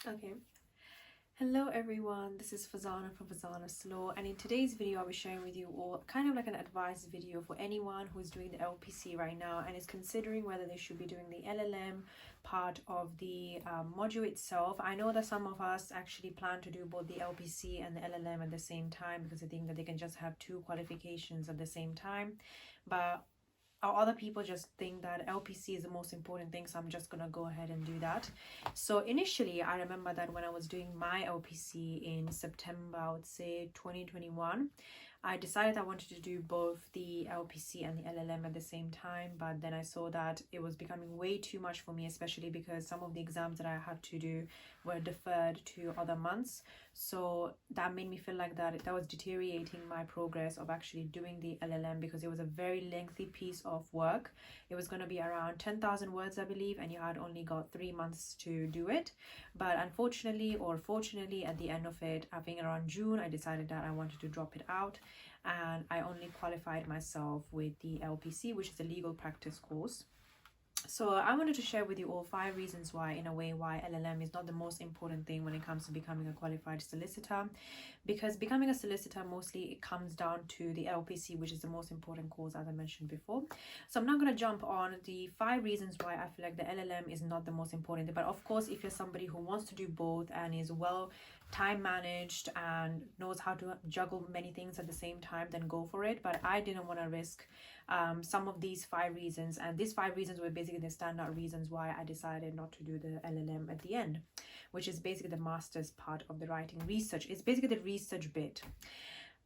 Okay. Hello everyone, this is Fazana from Fazana's Law, and in today's video I'll be sharing with you all kind of like an advice video for anyone who's doing the LPC right now and is considering whether they should be doing the LLM part of the module itself. I know that some of us actually plan to do both the LPC and the LLM at the same time because they think that they can just have two qualifications at the same time, but other people just think that LPC is the most important thing, so I'm just gonna go ahead and do that. So initially I remember that when I was doing my LPC in September, I would say 2021, I decided I wanted to do both the LPC and the LLM at the same time, but then I saw that it was becoming way too much for me, especially because some of the exams that I had to do were deferred to other months. So that made me feel like that was deteriorating my progress of actually doing the LLM, because it was a very lengthy piece of work. It was going to be around 10,000 words, I believe, and you had only got 3 months to do it. But unfortunately, or fortunately, at the end of it, I think around June, I decided that I wanted to drop it out, and I only qualified myself with the LPC, which is a legal practice course. So I wanted to share with you all 5 reasons why, in a way, why LLM is not the most important thing when it comes to becoming a qualified solicitor. Because becoming a solicitor, mostly it comes down to the LPC, which is the most important course, as I mentioned before. So I'm not going to jump on the 5 reasons why I feel like the LLM is not the most important. But of course, if you're somebody who wants to do both and is well time managed and knows how to juggle many things at the same time, then go for it. But I didn't want to risk some of these 5 reasons, and these 5 reasons were basically the standout reasons why I decided not to do the LLM at the end, which is basically the master's part of the writing research. It's basically the research bit.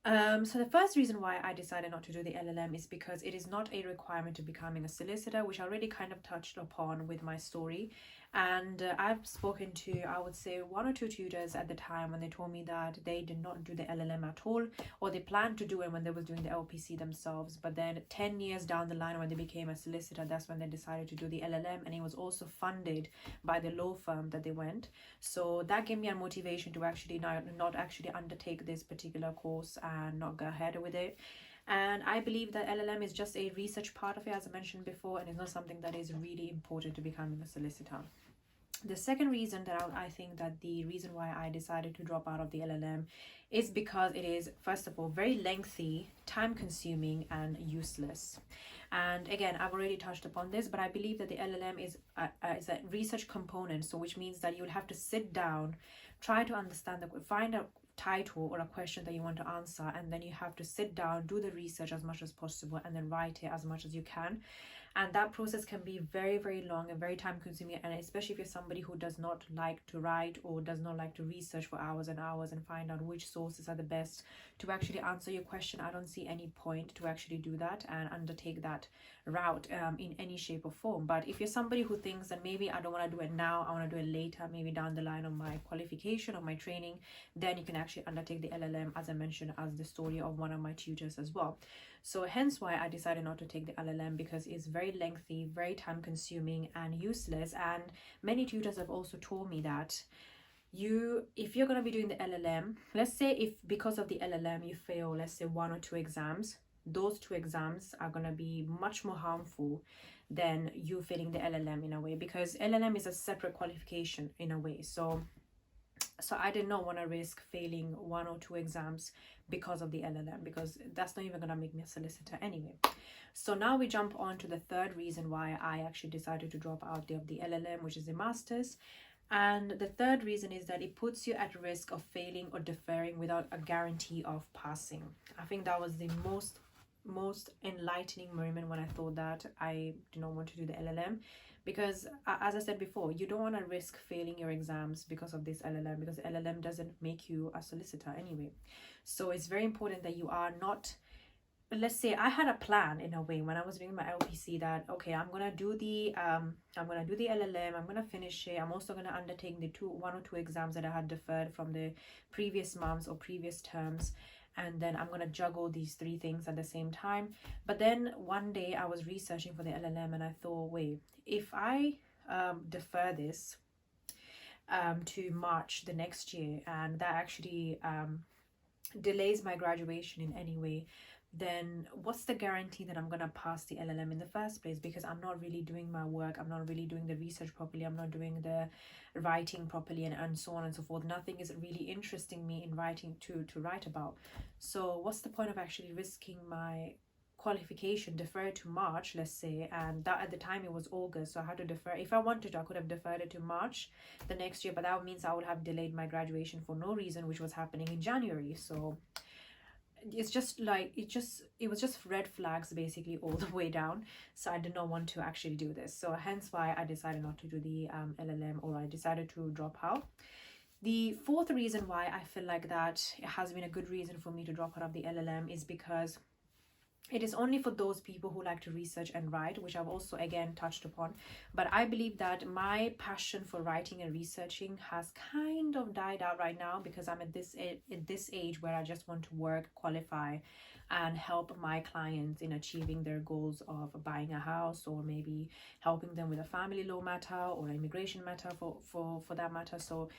So the first reason why I decided not to do the LLM is because it is not a requirement to becoming a solicitor, which I already kind of touched upon with my story. And I've spoken to, I would say, 1 or 2 tutors at the time when they told me that they did not do the LLM at all, or they planned to do it when they was doing the LPC themselves. But then 10 years down the line, when they became a solicitor, that's when they decided to do the LLM, and it was also funded by the law firm that they went. So that gave me a motivation to actually not actually undertake this particular course and not go ahead with it. And I believe that LLM is just a research part of it, as I mentioned before, and it's not something that is really important to becoming a solicitor. The second reason that I think that the reason why I decided to drop out of the LLM is because it is, first of all, very lengthy, time consuming, and useless. And again, I've already touched upon this, but I believe that the LLM is a research component, so which means that you'll have to sit down, try to understand, find a title or a question that you want to answer, and then you have to sit down, do the research as much as possible, and then write it as much as you can. And that process can be very, very long and very time consuming, and especially if you're somebody who does not like to write or does not like to research for hours and hours and find out which sources are the best to actually answer your question. I don't see any point to actually do that and undertake that route in any shape or form. But if you're somebody who thinks that maybe I don't want to do it now, I want to do it later, maybe down the line of my qualification or my training, then you can actually undertake the LLM, as I mentioned, as the story of one of my tutors as well. So hence why I decided not to take the LLM, because it's very lengthy, very time consuming, and useless. And many tutors have also told me that if you're going to be doing the LLM, let's say if because of the LLM you fail, let's say 1 or 2 exams, those 2 exams are going to be much more harmful than you failing the LLM in a way, because LLM is a separate qualification in a way. So I did not want to risk failing 1 or 2 exams because of the LLM, because that's not even going to make me a solicitor anyway. So now we jump on to the third reason why I actually decided to drop out of the LLM, which is the master's. And the third reason is that it puts you at risk of failing or deferring without a guarantee of passing. I think that was the most enlightening moment when I thought that I do not want to do the LLM, because as I said before, you don't want to risk failing your exams because of this LLM, because LLM doesn't make you a solicitor anyway. So it's very important that you are not, let's say I had a plan in a way when I was doing my LPC that, okay, I'm gonna do the LLM, I'm gonna finish it, I'm also gonna undertake the 1 or 2 exams that I had deferred from the previous months or previous terms, and then I'm gonna juggle these 3 things at the same time. But then one day I was researching for the LLM and I thought, wait, if I defer this to March the next year, and that actually delays my graduation in any way, then what's the guarantee that I'm gonna pass the LLM in the first place? Because I'm not really doing my work, I'm not really doing the research properly, I'm not doing the writing properly, and so on and so forth. Nothing is really interesting me in writing to write about. So what's the point of actually risking my qualification, defer to March, let's say, and that at the time it was August, so I had to defer. If I wanted to, I could have deferred it to March the next year, but that means I would have delayed my graduation for no reason, which was happening in January. So it's just like it was just red flags basically all the way down. So I did not want to actually do this, so hence why I decided not to do the LLM, or I decided to drop out. The fourth reason why I feel like that it has been a good reason for me to drop out of the LLM is because it is only for those people who like to research and write, which I've also again touched upon. But I believe that my passion for writing and researching has kind of died out right now, because I'm at this age where I just want to work, qualify, and help my clients in achieving their goals of buying a house, or maybe helping them with a family law matter or immigration matter for that matter. So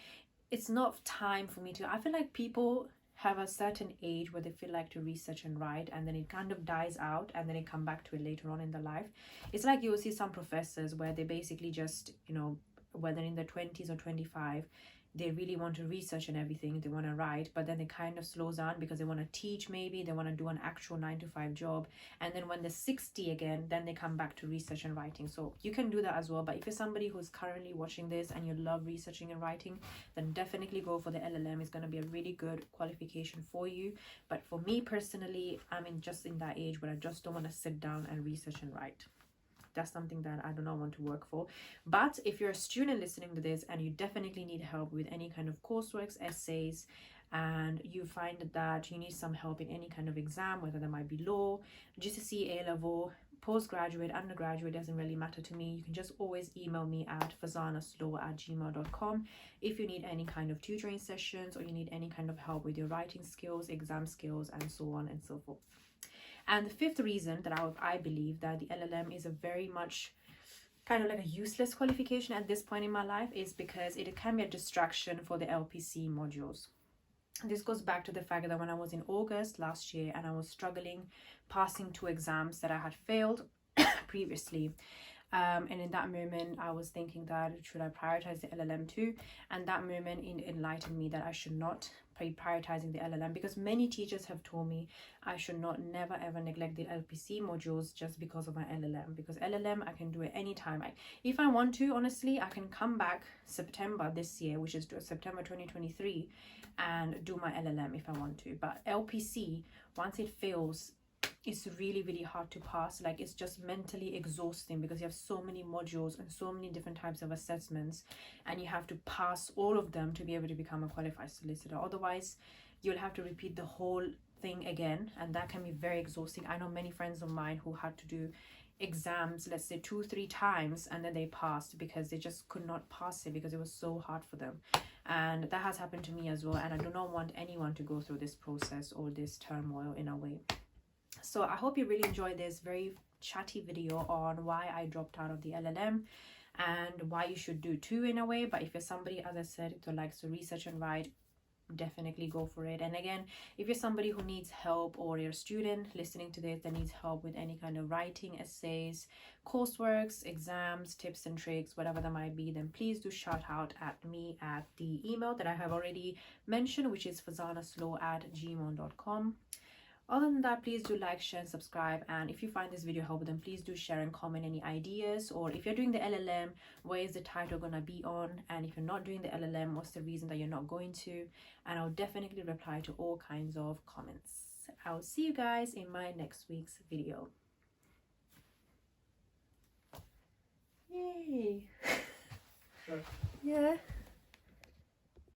it's not time for me to, I feel like people have a certain age where they feel like to research and write, and then it kind of dies out, and then they come back to it later on in their life. It's like you will see some professors where they basically just, you know, whether in their 20s or 25, they really want to research and everything, they want to write, but then they kind of slows down because they want to teach, maybe they want to do an actual 9-to-5 job, and then when they're 60 again, then they come back to research and writing. So you can do that as well. But if you're somebody who's currently watching this and you love researching and writing, then definitely go for the LLM. It's going to be a really good qualification for you. But for me personally, I'm just in that age where I just don't want to sit down and research and write. That's something that I do not want to work for. But if you're a student listening to this and you definitely need help with any kind of coursework, essays, and you find that you need some help in any kind of exam, whether that might be law, GCSE, A-level, postgraduate, undergraduate, doesn't really matter to me, you can just always email me at fazanaslaw@gmail.com if you need any kind of tutoring sessions, or you need any kind of help with your writing skills, exam skills, and so on and so forth. And the fifth reason that I believe that the LLM is a very much kind of like a useless qualification at this point in my life is because it can be a distraction for the LPC modules. This goes back to the fact that when I was in August last year and I was struggling passing 2 exams that I had failed previously, and in that moment I was thinking that should I prioritize the LLM too, and that moment enlightened me that I should not be prioritizing the LLM, because many teachers have told me I should not never ever neglect the LPC modules just because of my LLM, because LLM I can do it anytime. If I want to, honestly, I can come back September this year, which is September 2023, and do my LLM if I want to. But LPC, once it fails, it's really, really hard to pass. Like, it's just mentally exhausting because you have so many modules and so many different types of assessments, and you have to pass all of them to be able to become a qualified solicitor. Otherwise, you'll have to repeat the whole thing again, and that can be very exhausting. I know many friends of mine who had to do exams, let's say 2-3 times, and then they passed because they just could not pass it because it was so hard for them. And that has happened to me as well, and I do not want anyone to go through this process or this turmoil in a way. So I hope you really enjoyed this very chatty video on why I dropped out of the LLM and why you should do too in a way. But if you're somebody, as I said, who likes to research and write, definitely go for it. And again, if you're somebody who needs help, or you're a student listening to this that needs help with any kind of writing, essays, courseworks, exams, tips and tricks, whatever that might be, then please do shout out at me at the email that I have already mentioned, which is fazanaslaw@gmail.com. Other than that, please do like, share and subscribe. And if you find this video helpful, then please do share and comment any ideas. Or if you're doing the LLM, where is the title gonna be on? And if you're not doing the LLM, what's the reason that you're not going to? And I'll definitely reply to all kinds of comments. I'll see you guys in my next week's video.